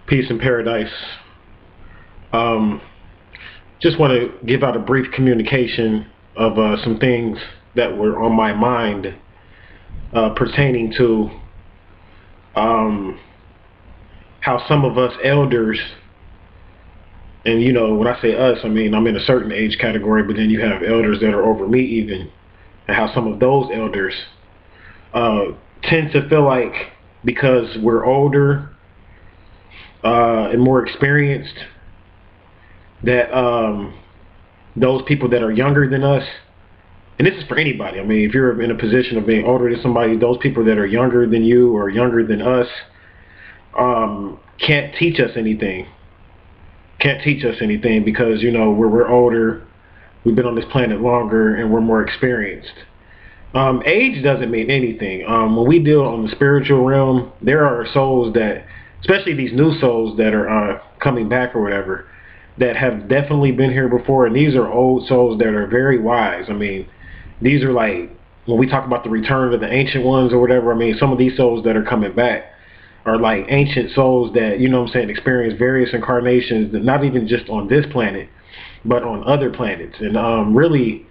Peace and paradise. Um, just want to give out a brief communication of some things that were on my mind pertaining to um, how some of us elders, and when I say us, I mean I'm in a certain age category, but then you have elders that are over me even, and how some of those elders uh, tend to feel like because we're older and more experienced, that those people that are younger than us, and this is for anybody. I mean, if you're in a position of being older than somebody, those people that are younger than you or younger than us can't teach us anything. Can't teach us anything because we're older, we've been on this planet longer, and we're more experienced. Age doesn't mean anything. When we deal on the spiritual realm, there are souls that, especially these new souls that are coming back or whatever, that have definitely been here before, and these are old souls that are very wise. I mean, these are like, when we talk about the return of the ancient ones or whatever, I mean, some of these souls that are coming back are like ancient souls that, experience various incarnations, not even just on this planet, but on other planets. And really,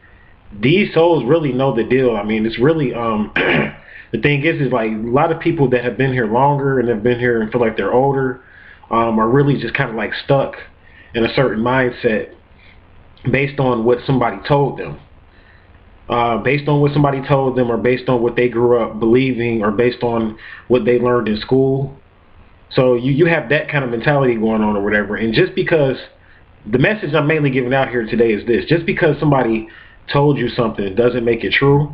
these souls really know the deal. I mean, it's really, the thing is like a lot of people that have been here longer and have been here and feel like they're older are really just kind of like stuck in a certain mindset based on what somebody told them. Based on what somebody told them, or based on what they grew up believing, or based on what they learned in school. So you have that kind of mentality going on or whatever. And just because, the message I'm mainly giving out here today is this: just because somebody told you something doesn't make it true.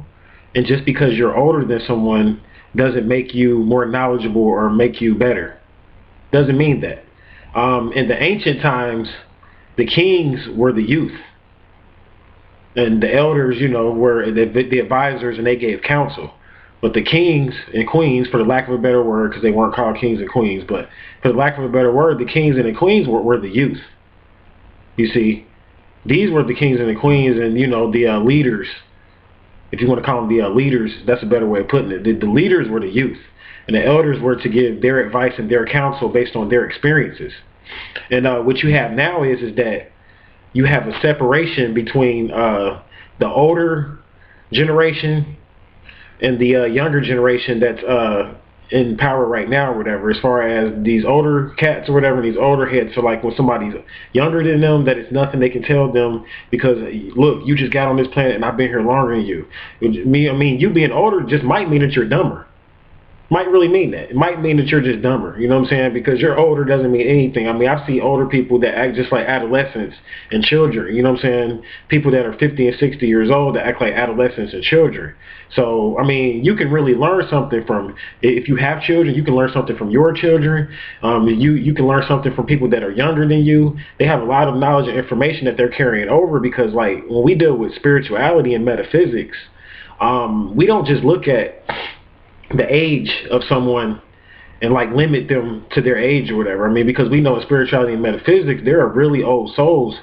And just because you're older than someone doesn't make you more knowledgeable or make you better. Doesn't mean that. In the ancient times, the kings were the youth. And the elders, were the advisors, and they gave counsel. But the kings and queens, for the lack of a better word, because they weren't called kings and queens, but for the lack of a better word, the kings and the queens were the youth. You see, these were the kings and the queens, and the leaders. If you want to call them the leaders, that's a better way of putting it. The leaders were the youth, and the elders were to give their advice and their counsel based on their experiences. And what you have now is that you have a separation between the older generation and the younger generation that's in power right now or whatever, as far as these older cats or whatever, these older heads. So like when somebody's younger than them, that it's nothing they can tell them because, look, you just got on this planet and I've been here longer than you. You being older just might mean that you're dumber. Might really mean that. It might mean that you're just dumber. You know what I'm saying? Because you're older doesn't mean anything. I mean, I've seen older people that act just like adolescents and children. You know what I'm saying? People that are 50 and 60 years old that act like adolescents and children. So, I mean, you can really learn something from, if you have children, you can learn something from your children. You can learn something from people that are younger than you. They have a lot of knowledge and information that they're carrying over because, like, when we deal with spirituality and metaphysics, we don't just look at the age of someone and like limit them to their age or whatever. I mean, because we know in spirituality and metaphysics, there are really old souls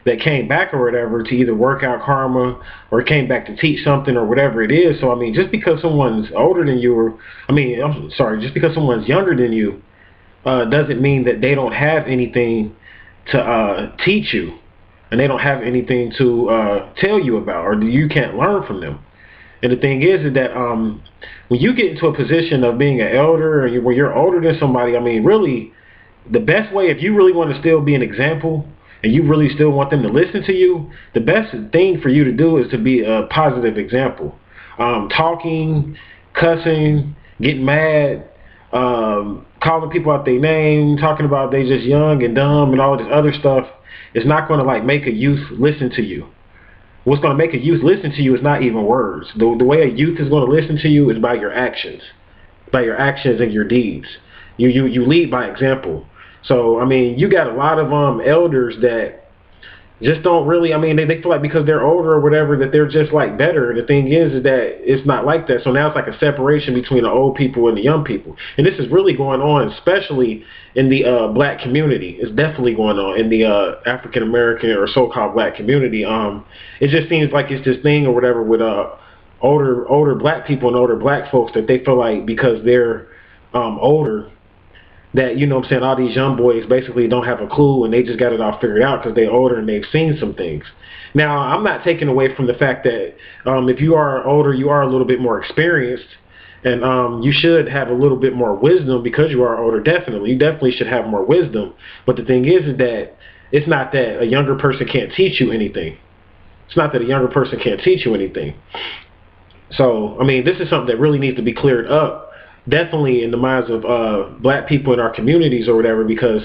that came back or whatever to either work out karma or came back to teach something or whatever it is. So, I mean, just because someone's older than you, just because someone's younger than you doesn't mean that they don't have anything to teach you, and they don't have anything to tell you about, or you can't learn from them. And the thing is that when you get into a position of being an elder, or when you're older than somebody, I mean, really, the best way, if you really want to still be an example, and you really still want them to listen to you, the best thing for you to do is to be a positive example. Talking, cussing, getting mad, calling people out their name, talking about they just young and dumb and all this other stuff, is not going to like make a youth listen to you. What's going to make a youth listen to you is not even words. The way a youth is going to listen to you is by your actions. By your actions and your deeds. You lead by example. So, I mean, you got a lot of elders that just don't really, I mean, they feel like because they're older or whatever that they're just like better. The thing is that it's not like that. So now it's like a separation between the old people and the young people. And this is really going on, especially in the black community. It's definitely going on in the African American or so-called black community. It just seems like it's this thing or whatever with older black people and older black folks that they feel like because they're older, that, you know what I'm saying, all these young boys basically don't have a clue and they just got it all figured out because they're older and they've seen some things. Now, I'm not taking away from the fact that if you are older, you are a little bit more experienced, and you should have a little bit more wisdom because you are older. Definitely, you definitely should have more wisdom. But the thing is that it's not that a younger person can't teach you anything. It's not that a younger person can't teach you anything. So, I mean, this is something that really needs to be cleared up, definitely in the minds of black people in our communities or whatever, because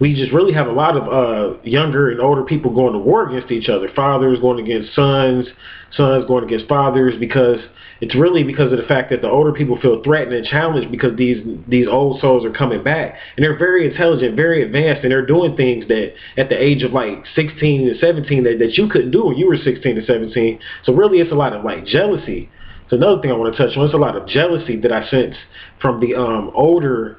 we just really have a lot of younger and older people going to war against each other. Fathers going against sons, sons going against fathers, because it's really because of the fact that the older people feel threatened and challenged because these old souls are coming back. And they're very intelligent, very advanced, and they're doing things that at the age of like 16 and 17 that you couldn't do when you were 16 to 17. So really it's a lot of like jealousy. So another thing I want to touch on, it's a lot of jealousy that I sense from the older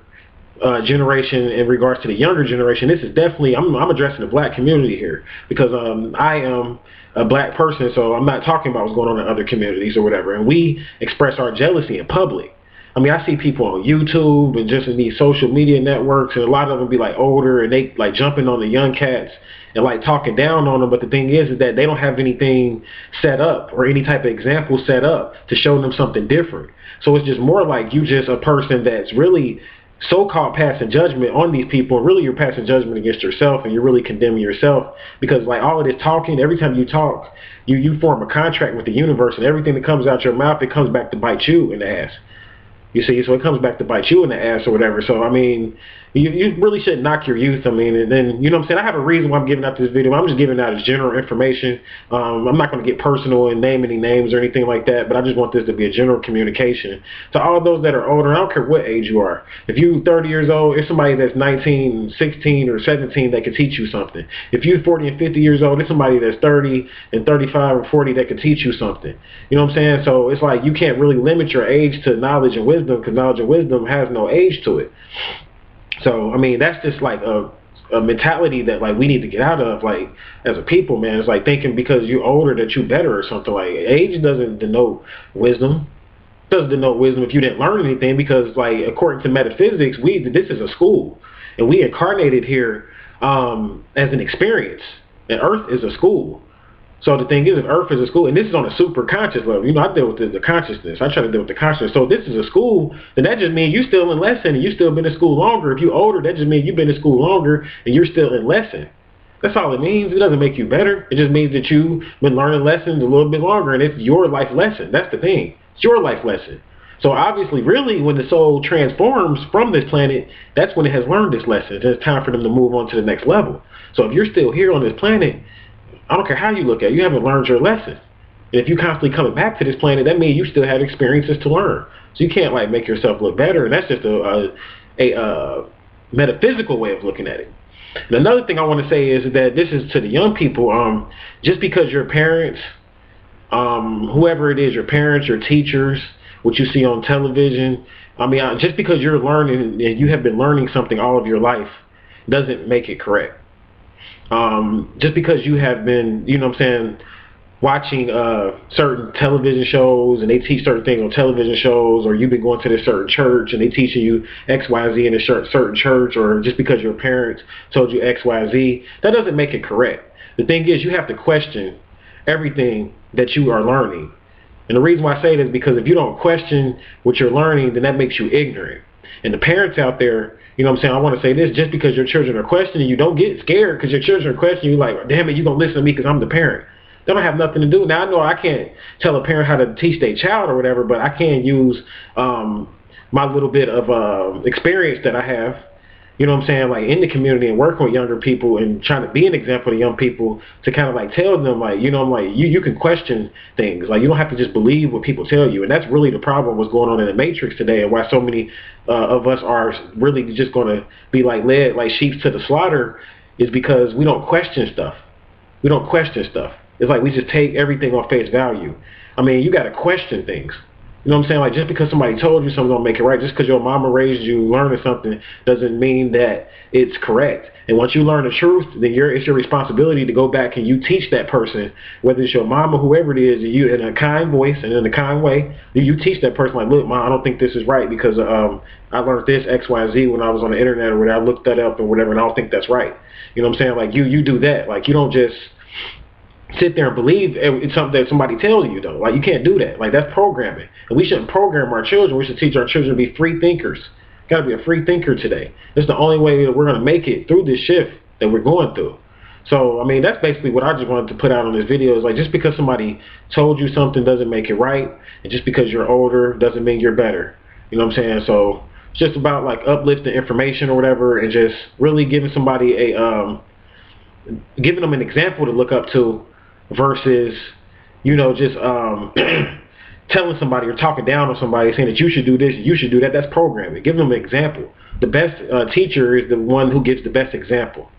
generation in regards to the younger generation. This is definitely, I'm addressing the black community here because I am a black person, so I'm not talking about what's going on in other communities or whatever. And we express our jealousy in public. I mean, I see people on YouTube and just in these social media networks, and a lot of them be like older and they like jumping on the young cats and like talking down on them. But the thing is that they don't have anything set up or any type of example set up to show them something different. So it's just more like you just a person that's really so-called passing judgment on these people, and really you're passing judgment against yourself, and you're really condemning yourself because like all of this talking, every time you talk, you form a contract with the universe, and everything that comes out your mouth, it comes back to bite you in the ass. You see, so it comes back to bite you in the ass or whatever. So, I mean, you really shouldn't knock your youth. I mean, and then, you know what I'm saying? I have a reason why I'm giving out this video. I'm just giving out as general information. I'm not going to get personal and name any names or anything like that, but I just want this to be a general communication. To all those that are older, I don't care what age you are. If you're 30 years old, it's somebody that's 19, 16, or 17 that can teach you something. If you're 40 and 50 years old, it's somebody that's 30 and 35 or 40 that can teach you something. You know what I'm saying? So it's like you can't really limit your age to knowledge and wisdom because knowledge and wisdom has no age to it. So, I mean, that's just like a mentality that like we need to get out of, like as a people, man. It's like thinking because you're older that you're better or something. Like age doesn't denote wisdom. It doesn't denote wisdom if you didn't learn anything, because like according to metaphysics, this is a school, and we incarnated here as an experience, and Earth is a school. So the thing is, if Earth is a school, and this is on a super conscious level, you know, I deal with the consciousness. I try to deal with the consciousness. So if this is a school, then that just means you still in lesson and you still been in school longer. If you're older, that just means you've been in school longer and you're still in lesson. That's all it means. It doesn't make you better. It just means that you've been learning lessons a little bit longer, and it's your life lesson. That's the thing. It's your life lesson. So obviously, really, when the soul transforms from this planet, that's when it has learned this lesson. It's time for them to move on to the next level. So if you're still here on this planet, I don't care how you look at it, you haven't learned your lesson. And if you're constantly coming back to this planet, that means you still have experiences to learn. So you can't like make yourself look better, and that's just a metaphysical way of looking at it. And another thing I want to say is that this is to the young people. Just because your parents, whoever it is, your parents, your teachers, what you see on television, I mean, just because you're learning and you have been learning something all of your life doesn't make it correct. Just because you have been, you know what I'm saying, watching certain television shows and they teach certain things on television shows, or you've been going to this certain church and they teaching you X, Y, Z in a certain church, or just because your parents told you X, Y, Z, that doesn't make it correct. The thing is, you have to question everything that you are learning. And the reason why I say that is because if you don't question what you're learning, then that makes you ignorant. And the parents out there, you know what I'm saying, I want to say this, just because your children are questioning you, don't get scared because your children are questioning you like, damn it, you going to listen to me because I'm the parent. They don't have nothing to do. Now, I know I can't tell a parent how to teach their child or whatever, but I can use my little bit of experience that I have, you know what I'm saying, like in the community and working with younger people and trying to be an example to young people to kind of like tell them like, you know, like you can question things. Like you don't have to just believe what people tell you. And that's really the problem what's going on in the Matrix today, and why so many of us are really just going to be like led like sheep to the slaughter, is because we don't question stuff. We don't question stuff. It's like we just take everything on face value. I mean, you got to question things. You know what I'm saying? Like, just because somebody told you something don't make it right. Just because your mama raised you learning something doesn't mean that it's correct. And once you learn the truth, then it's your responsibility to go back and you teach that person, whether it's your mom or whoever it is, you in a kind voice and in a kind way, you teach that person like, look, mom, I don't think this is right because I learned this X, Y, Z when I was on the internet or whatever. I looked that up and whatever, and I don't think that's right. You know what I'm saying? Like, you do that. Like, you don't just sit there and believe it's something that somebody tells you though. Like, you can't do that. Like, that's programming, and we shouldn't program our children. We should teach our children to be free thinkers. Got to be a free thinker today. It's the only way that we're going to make it through this shift that we're going through. So I mean, that's basically what I just wanted to put out on this video. Is like, just because somebody told you something doesn't make it right, and just because you're older doesn't mean you're better. You know what I'm saying? So it's just about like uplifting information or whatever, and just really giving somebody giving them an example to look up to, versus, you know, just telling somebody or talking down on somebody, saying that you should do this, you should do that. That's programming. Give them an example. The best teacher is the one who gives the best example.